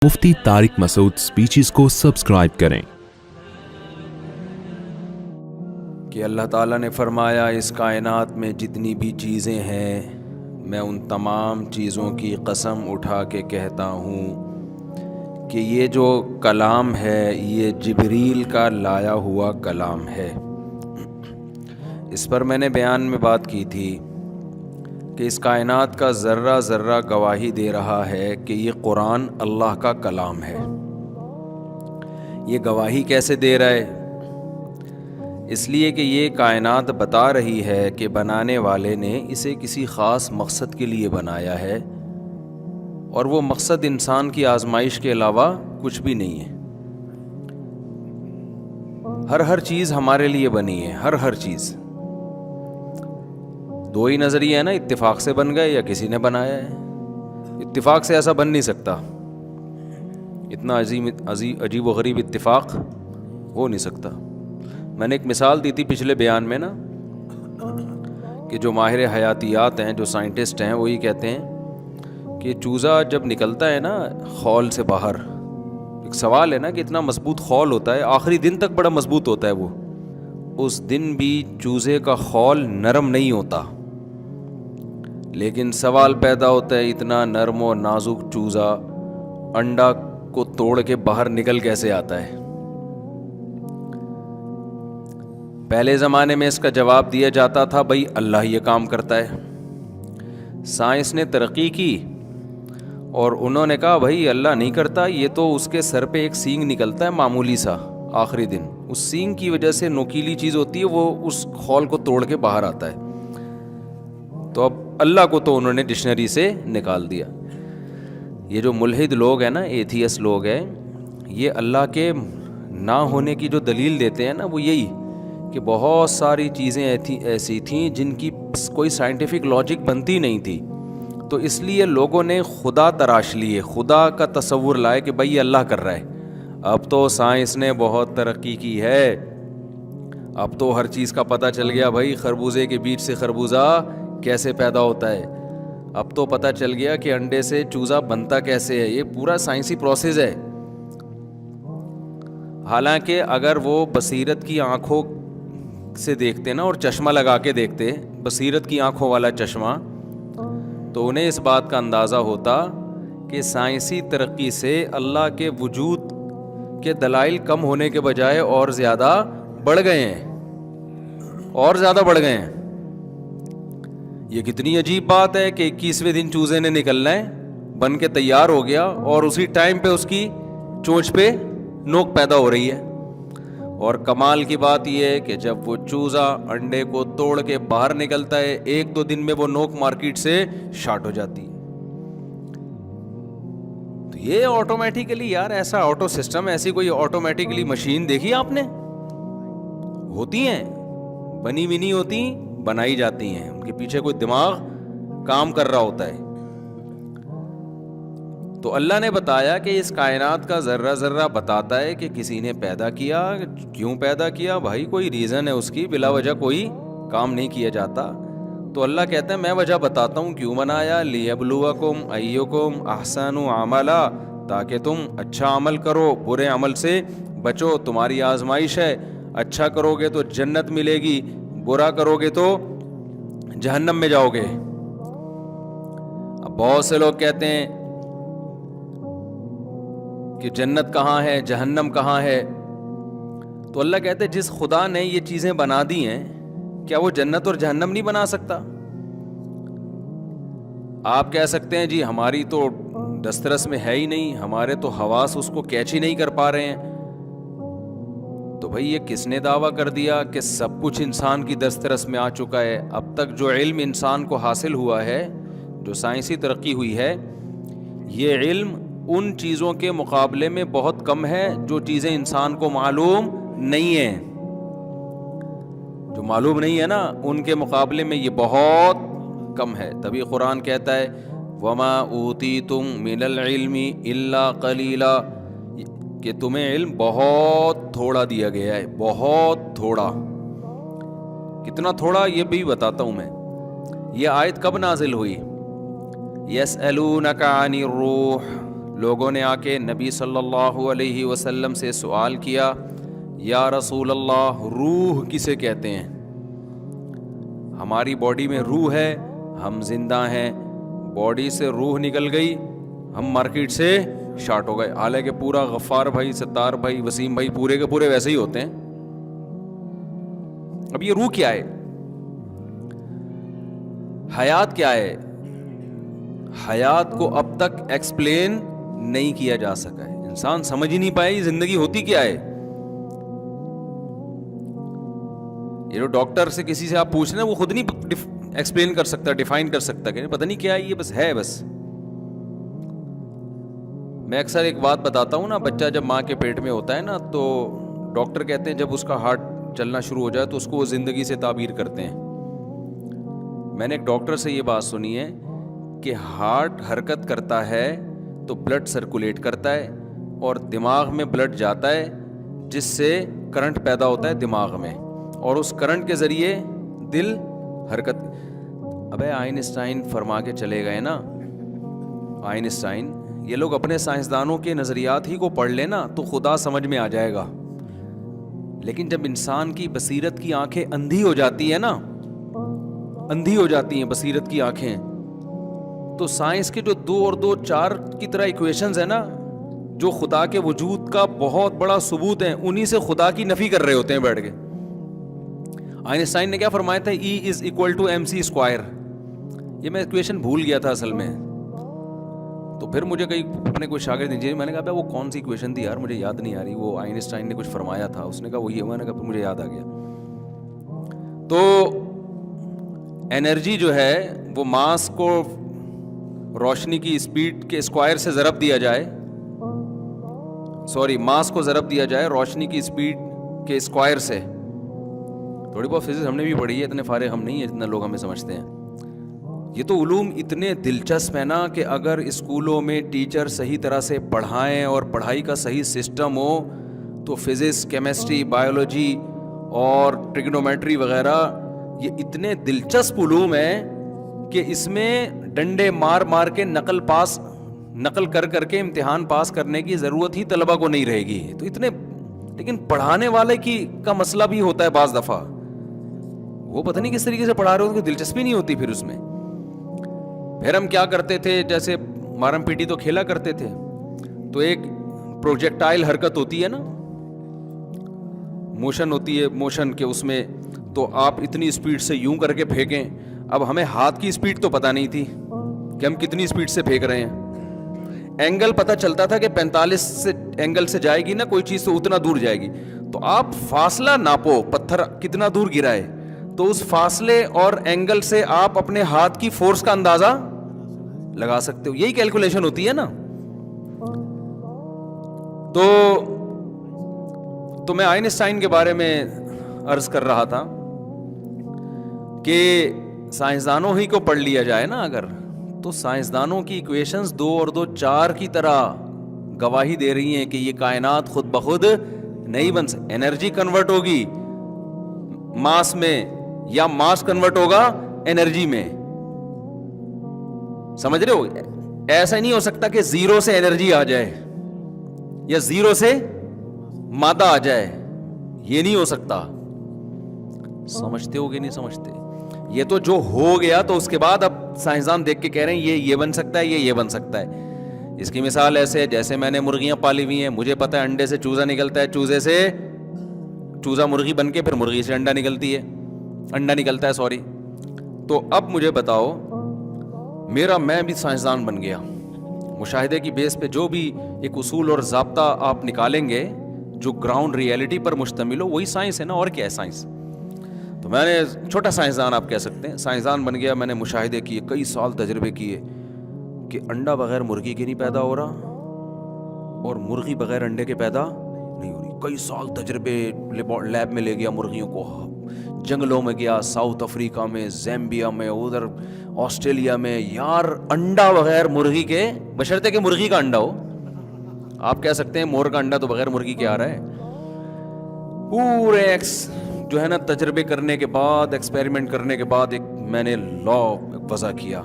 مفتی طارق مسعود speeches کو subscribe کریں۔ کہ اللہ تعالیٰ نے فرمایا اس کائنات میں جتنی بھی چیزیں ہیں میں ان تمام چیزوں کی قسم اٹھا کے کہتا ہوں کہ یہ جو کلام ہے یہ جبریل کا لایا ہوا کلام ہے۔ اس پر میں نے بیان میں بات کی تھی کہ اس کائنات کا ذرہ ذرہ گواہی دے رہا ہے کہ یہ قرآن اللہ کا کلام ہے۔ یہ گواہی کیسے دے رہا ہے؟ اس لیے کہ یہ کائنات بتا رہی ہے کہ بنانے والے نے اسے کسی خاص مقصد کے لیے بنایا ہے، اور وہ مقصد انسان کی آزمائش کے علاوہ کچھ بھی نہیں ہے۔ ہر چیز ہمارے لیے بنی ہے، ہر چیز۔ دو ہی نظریہ ہے نا، اتفاق سے بن گئے یا کسی نے بنایا ہے۔ اتفاق سے ایسا بن نہیں سکتا، اتنا عجیب و غریب اتفاق ہو نہیں سکتا۔ میں نے ایک مثال دی تھی پچھلے بیان میں نا، کہ جو ماہر حیاتیات ہیں، جو سائنٹسٹ ہیں، وہ یہ کہتے ہیں کہ چوزا جب نکلتا ہے نا خول سے باہر، ایک سوال ہے نا کہ اتنا مضبوط خول ہوتا ہے، آخری دن تک بڑا مضبوط ہوتا ہے وہ، اس دن بھی چوزے کا خول نرم نہیں ہوتا، لیکن سوال پیدا ہوتا ہے اتنا نرم و نازک چوزا انڈا کو توڑ کے باہر نکل کیسے آتا ہے؟ پہلے زمانے میں اس کا جواب دیا جاتا تھا بھائی اللہ یہ کام کرتا ہے۔ سائنس نے ترقی کی اور انہوں نے کہا بھائی اللہ نہیں کرتا، یہ تو اس کے سر پہ ایک سینگ نکلتا ہے معمولی سا آخری دن، اس سینگ کی وجہ سے نوکیلی چیز ہوتی ہے، وہ اس خول کو توڑ کے باہر آتا ہے۔ تو اب اللہ کو تو انہوں نے ڈکشنری سے نکال دیا۔ یہ جو ملحد لوگ ہیں نا، ایتھیس لوگ ہیں، یہ اللہ کے نہ ہونے کی جو دلیل دیتے ہیں نا، وہ یہی کہ بہت ساری چیزیں ایسی تھیں جن کی کوئی سائنٹیفک لاجک بنتی نہیں تھی، تو اس لیے لوگوں نے خدا تراش لیے، خدا کا تصور لائے کہ بھائی یہ اللہ کر رہا ہے۔ اب تو سائنس نے بہت ترقی کی ہے، اب تو ہر چیز کا پتہ چل گیا بھائی، خربوزے کے بیج سے خربوزہ کیسے پیدا ہوتا ہے، اب تو پتہ چل گیا کہ انڈے سے چوزا بنتا کیسے ہے، یہ پورا سائنسی پروسیس ہے۔ حالانکہ اگر وہ بصیرت کی آنکھوں سے دیکھتے نا، اور چشمہ لگا کے دیکھتے، بصیرت کی آنکھوں والا چشمہ، تو انہیں اس بات کا اندازہ ہوتا کہ سائنسی ترقی سے اللہ کے وجود کے دلائل کم ہونے کے بجائے اور زیادہ بڑھ گئے ہیں، اور زیادہ بڑھ گئے ہیں۔ یہ کتنی عجیب بات ہے کہ 21ویں دن چوزے نے نکلنا ہے، بن کے تیار ہو گیا، اور اسی ٹائم پہ اس کی چونچ پہ نوک پیدا ہو رہی ہے۔ اور کمال کی بات یہ ہے کہ جب وہ چوزا انڈے کو توڑ کے باہر نکلتا ہے، 1-2 دن میں وہ نوک مارکیٹ سے شارٹ ہو جاتی ہے۔ تو یہ آٹومیٹیکلی، یار ایسا آٹو سسٹم، ایسی کوئی آٹومیٹیکلی مشین دیکھی آپ نے؟ ہوتی ہیں، بنی بھی نہیں ہوتی، بنائی جاتی ہیں، ان کے پیچھے کوئی دماغ کام کر رہا ہوتا ہے۔ تو اللہ نے بتایا کہ اس کائنات کا ذرہ ذرہ بتاتا ہے کہ کسی نے پیدا کیا، کیوں پیدا کیا، بھائی کوئی ریزن ہے اس کی، بلا وجہ کوئی کام نہیں کیا جاتا۔ تو اللہ کہتا ہے میں وجہ بتاتا ہوں کیوں بنایا، لیبلوکم ایکم احسن عملا، تاکہ تم اچھا عمل کرو، برے عمل سے بچو، تمہاری آزمائش ہے، اچھا کرو گے تو جنت ملے گی، برا کرو گے تو جہنم میں جاؤ گے۔ اب بہت سے لوگ کہتے ہیں کہ جنت کہاں ہے، جہنم کہاں ہے؟ تو اللہ کہتے ہیں جس خدا نے یہ چیزیں بنا دی ہیں، کیا وہ جنت اور جہنم نہیں بنا سکتا؟ آپ کہہ سکتے ہیں جی ہماری تو دسترس میں ہے ہی نہیں، ہمارے تو حواس اس کو کیچ ہی نہیں کر پا رہے ہیں۔ تو بھئی یہ کس نے دعویٰ کر دیا کہ سب کچھ انسان کی دسترس میں آ چکا ہے؟ اب تک جو علم انسان کو حاصل ہوا ہے، جو سائنسی ترقی ہوئی ہے، یہ علم ان چیزوں کے مقابلے میں بہت کم ہے جو چیزیں انسان کو معلوم نہیں ہیں۔ جو معلوم نہیں ہے نا، ان کے مقابلے میں یہ بہت کم ہے۔ تبھی قرآن کہتا ہے وَمَا أُوتِيتُم مِّنَ الْعِلْمِ إِلَّا قَلِيلًا، کہ تمہیں علم بہت تھوڑا دیا گیا ہے، بہت تھوڑا۔ کتنا تھوڑا یہ بھی بتاتا ہوں میں۔ یہ آیت کب نازل ہوئی؟ یسألونک عن الروح، لوگوں نے آ کے نبی صلی اللہ علیہ وسلم سے سوال کیا, یا رسول اللہ روح کسے کہتے ہیں؟ ہماری باڈی میں روح ہے, ہم زندہ ہیں, باڈی سے روح نکل گئی, ہم مارکیٹ سے شارٹ ہو گئے. حالانکہ پورا غفار بھائی, ستار بھائی, وسیم بھائی پورے کے پورے ویسے ہی ہوتے ہیں. اب یہ روح کیا ہے؟ حیات کیا ہے؟ حیات کو اب تک ایکسپلین نہیں کیا جا سکا ہے. انسان سمجھ ہی نہیں پائے یہ زندگی ہوتی کیا ہے. یہ جو ڈاکٹر سے کسی سے آپ پوچھ رہے ہیں وہ خود نہیں ایکسپلین کر سکتا, ڈیفائن کر سکتا کہ پتہ نہیں کیا ہے یہ, بس ہے. بس میں اکثر ایک بات بتاتا ہوں نا, بچہ جب ماں کے پیٹ میں ہوتا ہے نا تو ڈاکٹر کہتے ہیں جب اس کا ہارٹ چلنا شروع ہو جائے تو اس کو وہ زندگی سے تعبیر کرتے ہیں. میں نے ایک ڈاکٹر سے یہ بات سنی ہے کہ ہارٹ حرکت کرتا ہے تو بلڈ سرکولیٹ کرتا ہے اور دماغ میں بلڈ جاتا ہے جس سے کرنٹ پیدا ہوتا ہے دماغ میں, اور اس کرنٹ کے ذریعے دل حرکت. ابے آئنسٹائن فرما کے چلے گئے نا, آئنسٹائن, یہ لوگ اپنے سائنسدانوں کے نظریات ہی کو پڑھ لینا تو خدا سمجھ میں آ جائے گا. لیکن جب انسان کی بصیرت کی آنکھیں اندھی ہو جاتی ہیں نا, اندھی ہو جاتی ہیں بصیرت کی آنکھیں, تو سائنس کے جو 2 اور 2 4 کی طرح ایکویشنز ہیں نا, جو خدا کے وجود کا بہت بڑا ثبوت ہیں, انہی سے خدا کی نفی کر رہے ہوتے ہیں بیٹھ کے. آئنسٹائن نے کیا فرمایا تھا؟ E=mc². یہ میں ایکویشن بھول گیا تھا اصل میں, تو پھر مجھے کئی اپنے کوئی شاگرد انجینئر, میں نے کہا وہ کون سی ایکویشن تھی یار, مجھے یاد نہیں آ رہی, وہ آئنسٹائن نے کچھ فرمایا تھا. اس نے کہا وہی ہے. میں نے کہا مجھے یاد آ گیا. تو انرجی جو ہے وہ ماس کو روشنی کی اسپیڈ کے اسکوائر سے ضرب دیا جائے, ماس کو ضرب دیا جائے روشنی کی اسپیڈ کے اسکوائر سے. تھوڑی بہت فزکس ہم نے بھی پڑھی ہے, اتنے فارغ ہم نہیں ہیں جتنا لوگ ہمیں سمجھتے ہیں. یہ تو علوم اتنے دلچسپ ہیں نا کہ اگر اسکولوں میں ٹیچر صحیح طرح سے پڑھائیں اور پڑھائی کا صحیح سسٹم ہو تو فزکس, کیمسٹری, بایولوجی اور ٹریگنومیٹری وغیرہ یہ اتنے دلچسپ علوم ہیں کہ اس میں ڈنڈے مار مار کے نقل کر کے امتحان پاس کرنے کی ضرورت ہی طلبہ کو نہیں رہے گی. تو اتنے, لیکن پڑھانے والے کا مسئلہ بھی ہوتا ہے بعض دفعہ, وہ پتہ نہیں کس طریقے سے پڑھا رہے ہو, ان کو دلچسپی نہیں ہوتی پھر اس میں. پھر ہم کیا کرتے تھے, جیسے مارم پیٹی تو کھیلا کرتے تھے, تو ایک پروجیکٹائل حرکت ہوتی ہے نا, موشن ہوتی ہے, موشن کے اس میں تو آپ اتنی اسپیڈ سے یوں کر کے پھینکیں. اب ہمیں ہاتھ کی اسپیڈ تو پتہ نہیں تھی کہ ہم کتنی اسپیڈ سے پھینک رہے ہیں. اینگل پتہ چلتا تھا کہ 45 سے اینگل سے جائے گی نا کوئی چیز تو اتنا دور جائے گی, تو آپ فاصلہ ناپو, پتھر کتنا دور گرا ہے, تو اس فاصلے اور اینگل سے آپ اپنے ہاتھ کی فورس کا اندازہ لگا سکتے ہو. یہی کیلکولیشن ہوتی ہے نا. تو میں آئنسٹائن کے بارے میں عرض کر رہا تھا کہ سائنسدانوں ہی کو پڑھ لیا جائے نا اگر, تو سائنسدانوں کی ایکویشنز 2 اور 2 4 کی طرح گواہی دے رہی ہیں کہ یہ کائنات خود بخود نہیں بن سکتی. انرجی کنورٹ ہوگی ماس میں یا ماس کنورٹ ہوگا انرجی میں, سمجھ رہے ہو؟ ایسا نہیں ہو سکتا کہ 0 سے انرجی آ جائے یا 0 سے مادہ آ جائے, یہ نہیں ہو سکتا. سمجھتے ہو کہ نہیں سمجھتے؟ یہ تو جو ہو گیا تو اس کے بعد اب سائنسدان دیکھ کے کہہ رہے ہیں یہ بن سکتا ہے, یہ بن سکتا ہے. اس کی مثال ایسے ہے جیسے میں نے مرغیاں پالی ہوئی ہیں, مجھے پتا ہے انڈے سے چوزا نکلتا ہے, چوزے سے چوزا مرغی بن کے پھر مرغی سے انڈا نکلتا ہے. تو اب مجھے بتاؤ, میں بھی سائنسدان بن گیا, مشاہدے کی بیس پہ جو بھی ایک اصول اور ضابطہ آپ نکالیں گے جو گراؤنڈ ریئلٹی پر مشتمل ہو, وہی سائنس ہے نا, اور کیا ہے سائنس. تو میں نے چھوٹا سائنسدان آپ کہہ سکتے ہیں, سائنسدان بن گیا. میں نے مشاہدے کیے, کئی سال تجربے کیے کہ انڈا بغیر مرغی کے نہیں پیدا ہو رہا اور مرغی بغیر انڈے کے پیدا نہیں ہو رہی. کئی سال تجربے لیب میں لے گیا مرغیوں کو, جنگلوں میں گیا, ساؤتھ افریقہ میں, زیمبیا میں, ادھر آسٹریلیا میں. یار انڈا بغیر مرغی کے, بشرطے کہ مرغی کا انڈا ہو. آپ کہہ سکتے ہیں مور کا انڈا تو بغیر مرغی کے آ رہا ہے. پورے جو ہے نا تجربے کرنے کے بعد, ایکسپیریمنٹ کرنے کے بعد ایک میں نے لا وضع کیا,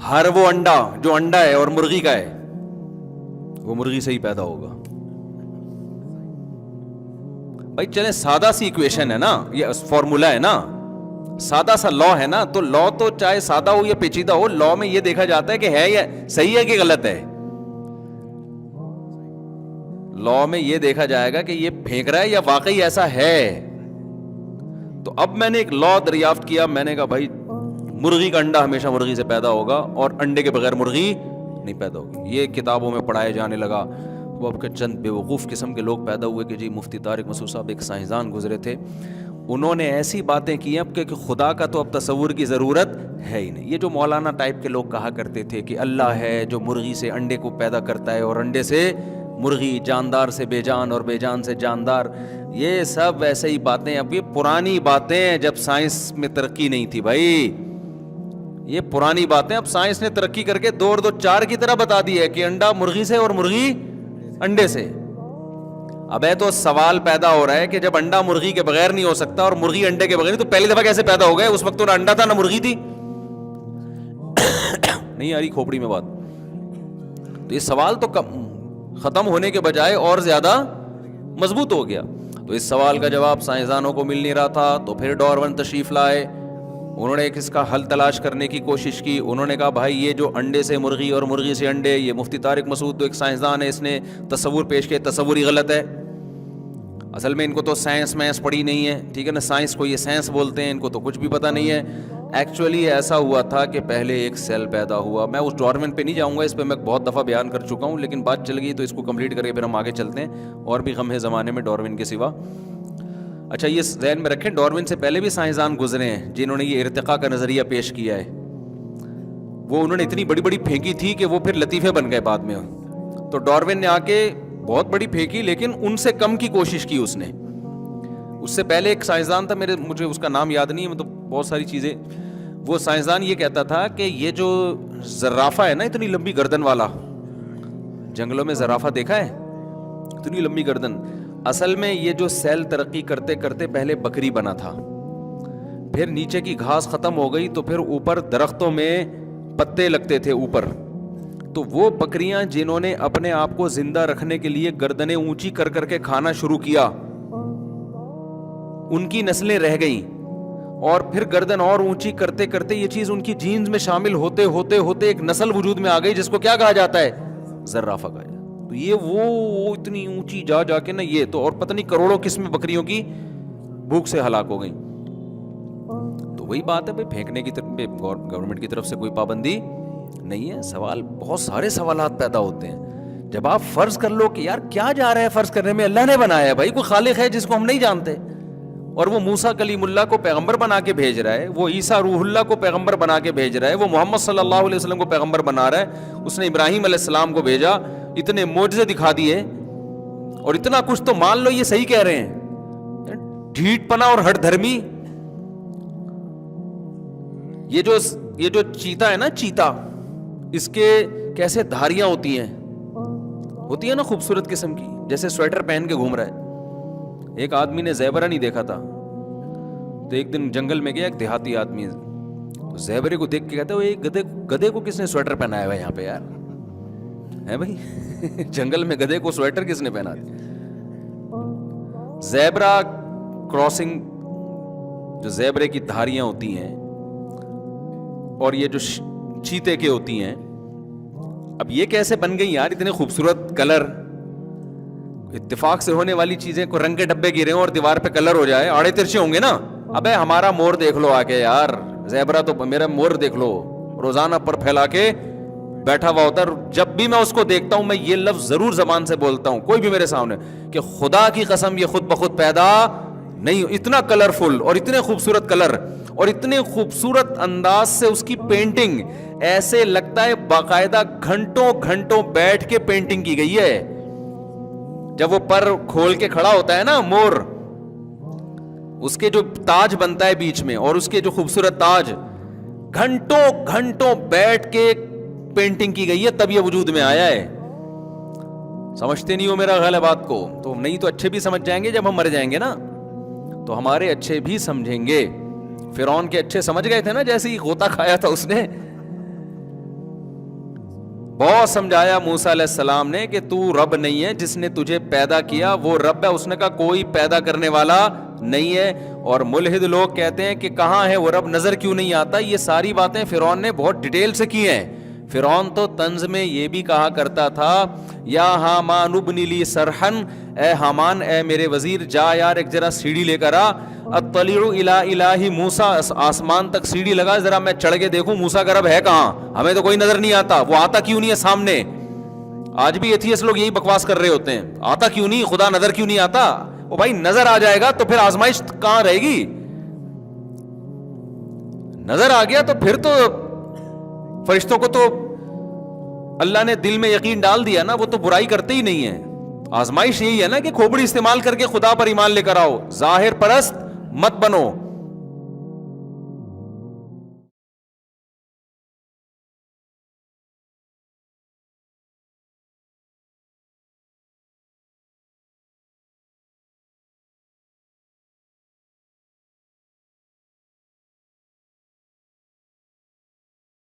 ہر وہ انڈا جو انڈا ہے اور مرغی کا ہے وہ مرغی سے ہی پیدا ہوگا. بھائی چلیں سادہ سی ایکویشن ہے نا, یہ فارمولا ہے نا, سادہ سا لا ہے نا, تو لا تو چاہے سادہ ہو یا پیچیدہ ہو, لا میں یہ دیکھا جاتا ہے کہ ہے یا صحیح ہے کہ غلط ہے. لا میں یہ دیکھا جائے گا کہ یہ پھینک رہا ہے یا واقعی ایسا ہے. تو اب میں نے ایک لا دریافت کیا, میں نے کہا بھائی مرغی کا انڈا ہمیشہ مرغی سے پیدا ہوگا اور انڈے کے بغیر مرغی نہیں پیدا ہوگی. یہ کتابوں میں پڑھایا جانے لگا. وہ اب کے چند بے وقوف قسم کے لوگ پیدا ہوئے کہ جی مفتی طارق مسعود صاحب ایک سائنسدان گزرے تھے, انہوں نے ایسی باتیں کی اب کہ خدا کا تو اب تصور کی ضرورت ہے ہی نہیں. یہ جو مولانا ٹائپ کے لوگ کہا کرتے تھے کہ اللہ ہے جو مرغی سے انڈے کو پیدا کرتا ہے اور انڈے سے مرغی, جاندار سے بے جان اور بے جان سے جاندار, یہ سب ایسے ہی باتیں, اب یہ پرانی باتیں جب سائنس میں ترقی نہیں تھی بھائی, یہ پرانی باتیں. اب سائنس نے ترقی کر کے 2 اور 2 4 کی طرح بتا دی ہے کہ انڈا مرغی سے اور مرغی انڈے سے. اب ہے تو سوال پیدا ہو رہا ہے کہ جب انڈا مرغی کے بغیر نہیں ہو سکتا اور مرغی انڈے کے بغیر نہیں, تو پہلی دفعہ کیسے پیدا ہو گئے؟ اس وقت تو نہ انڈا تھا نہ مرغی تھی. نہیں آ رہی کھوپڑی میں بات. تو یہ سوال تو ختم ہونے کے بجائے اور زیادہ مضبوط ہو گیا. تو اس سوال کا جواب سائنسدانوں کو مل نہیں رہا تھا, تو پھر ڈارون تشریف لائے. انہوں نے اس کا حل تلاش کرنے کی کوشش کی. انہوں نے کہا بھائی یہ جو انڈے سے مرغی اور مرغی سے انڈے, یہ مفتی طارق مسعود تو ایک سائنسدان ہے, اس نے تصور پیش کیا, تصور ہی غلط ہے. اصل میں ان کو تو سائنس میتھس پڑھی نہیں ہے, ٹھیک ہے نا, سائنس کو یہ سائنس بولتے ہیں, ان کو تو کچھ بھی پتہ نہیں ہے. ایکچولی ایسا ہوا تھا کہ پہلے ایک سیل پیدا ہوا. میں اس ڈارون پہ نہیں جاؤں گا, اس پہ میں بہت دفعہ بیان کر چکا ہوں, لیکن بات چل گئی تو اس کو کمپلیٹ کر کے پھر ہم آگے چلتے ہیں. اور بھی غم ہے زمانے میں ڈارون کے سوا. اچھا یہ ذہن میں رکھیں, ڈارون سے پہلے بھی سائنسدان گزرے ہیں جنہوں نے یہ ارتقاء کا نظریہ پیش کیا ہے. وہ انہوں نے اتنی بڑی بڑی پھینکی تھی کہ وہ پھر لطیفے بن گئے بعد میں. تو ڈارون نے آ کے بہت بڑی پھینکی, لیکن ان سے کم کی کوشش کی اس نے. اس سے پہلے ایک سائنسدان تھا, مجھے اس کا نام یاد نہیں ہے, مطلب بہت ساری چیزیں. وہ سائنسدان یہ کہتا تھا کہ یہ جو زرافہ ہے نا, اتنی لمبی گردن والا, جنگلوں میں زرافہ دیکھا ہے, اتنی لمبی گردن. اصل میں یہ جو سیل ترقی کرتے کرتے پہلے بکری بنا تھا, پھر نیچے کی گھاس ختم ہو گئی, تو پھر اوپر درختوں میں پتے لگتے تھے اوپر. تو وہ بکریاں جنہوں نے اپنے آپ کو زندہ رکھنے کے لیے گردنیں اونچی کر کر کے کھانا شروع کیا, ان کی نسلیں رہ گئیں. اور پھر گردن اور اونچی کرتے کرتے یہ چیز ان کی جینز میں شامل ہوتے ہوتے ہوتے ایک نسل وجود میں آ گئی جس کو کیا کہا جاتا ہے؟ زرافہ کہا جاتا ہے. تو یہ وہ اتنی اونچی جا جا کے نا, یہ تو اور پتہ نہیں کروڑوں قسمیں بکریوں کی بھوک سے ہلاک ہو گئیں. تو وہی بات ہے بھائی, پھینکنے کی طرف گورنمنٹ کی طرف سے کوئی پابندی نہیں ہے. سوال بہت سارے سوالات پیدا ہوتے ہیں. جب آپ فرض کر لو کہ یار کیا جا رہا ہے فرض کرنے میں, اللہ نے بنایا ہے بھائی, کوئی خالق ہے جس کو ہم نہیں جانتے, اور وہ موسیٰ کلیم اللہ کو پیغمبر بنا کے بھیج رہا ہے, وہ عیسیٰ روح اللہ کو پیغمبر بنا کے بھیج رہا ہے, وہ محمد صلی اللہ علیہ وسلم کو پیغمبر بنا رہا ہے, اس نے ابراہیم علیہ السلام کو بھیجا, اتنے معجزے دکھا دیے, اور اتنا کچھ تو مان لو یہ صحیح کہہ رہے ہیں. ڈھیٹ پنا اور ہٹ دھرمی. یہ جو چیتا ہے نا, چیتا, اس کے کیسے دھاریاں ہوتی ہیں نا خوبصورت قسم کی, جیسے سویٹر پہن کے گھوم رہا ہے. ایک آدمی نے زیبرا نہیں دیکھا تھا, تو ایک دن جنگل میں گیا ایک دیہاتی آدمی, تو زیبرے کو دیکھ کے کہتا ہے وہ گدھے کو کس نے سویٹر پہنایا ہوا ہے یہاں پہ یار, ہے بھائی جنگل میں گدھے کو سویٹر کس نے پہنا دیا؟ زیبرا کراسنگ, جو زیبرے کی دھاریاں ہوتی ہیں اور یہ جو چیتے کے ہوتی ہیں, اب یہ کیسے بن گئی یار, اتنے خوبصورت کلر, اتفاق سے ہونے والی چیزیں, کو رنگ کے ڈبے گرے اور دیوار پہ کلر ہو جائے, آڑے ترچے ہوں گے نا. ابے ہمارا مور دیکھ لو آ کے یار, زیبرا تو میرا مور دیکھ لو, روزانہ پر پھیلا کے بیٹھا ہوا ہوتا ہے. جب بھی میں اس کو دیکھتا ہوں میں یہ لفظ ضرور زبان سے بولتا ہوں, کوئی بھی میرے سامنے, کہ خدا کی قسم یہ خود بخود پیدا نہیں, اتنا کلرفل اور اتنے خوبصورت کلر اور اتنے خوبصورت انداز سے اس کی پینٹنگ, ایسے لگتا ہے باقاعدہ گھنٹوں گھنٹوں بیٹھ کے پینٹنگ کی گئی ہے. جب وہ پر کھول کے کھڑا ہوتا ہے نا مور, اس کے جو تاج بنتا ہے بیچ میں, اور اس کے جو خوبصورت تاج, گھنٹوں گھنٹوں بیٹھ کے پینٹنگ کی گئی ہے, تب یہ وجود میں آیا ہے. سمجھتے نہیں ہو میرا خیال ہے بات کو, تو نہیں تو اچھے بھی سمجھ جائیں گے جب ہم مر جائیں گے نا, تو ہمارے اچھے بھی سمجھیں گے. فرعون کے اچھے سمجھ گئے تھے نا, جیسے ہی غوطہ کھایا تھا اس نے. بہت سمجھایا موسیٰ علیہ السلام نے کہ تو رب نہیں ہے، جس نے تجھے پیدا کیا وہ رب ہے. اس نے کہا کوئی پیدا کرنے والا نہیں ہے. اور ملحد لوگ کہتے ہیں کہ کہاں ہے وہ رب، نظر کیوں نہیں آتا. یہ ساری باتیں فرعون نے بہت ڈیٹیل سے کی ہیں. فرعون تو طنز میں یہ بھی کہا کرتا تھا یا حامان ابن لی سرحن، اے حامان اے میرے وزیر جا یار ایک ذرا سیڑھی لے کر آ، اطلع الی الہ موسیٰ، آسمان تک سیڑھی لگا ذرا میں چڑھ کے دیکھوں موسیٰ کا رب ہے کہاں، ہمیں تو کوئی نظر نہیں آتا. وہ آتا کیوں نہیں ہے سامنے؟ آج بھی ایتھیسٹ لوگ یہی بکواس کر رہے ہوتے ہیں، آتا کیوں نہیں، خدا نظر کیوں نہیں آتا. وہ بھائی نظر آ جائے گا تو پھر آزمائش کہاں رہے گی؟ نظر آ گیا تو پھر تو فرشتوں کو تو اللہ نے دل میں یقین ڈال دیا نا، وہ تو برائی کرتے ہی نہیں ہیں. آزمائش یہی ہے نا کہ کھوپڑی استعمال کر کے خدا پر ایمان لے کر آؤ، ظاہر پرست مت بنو.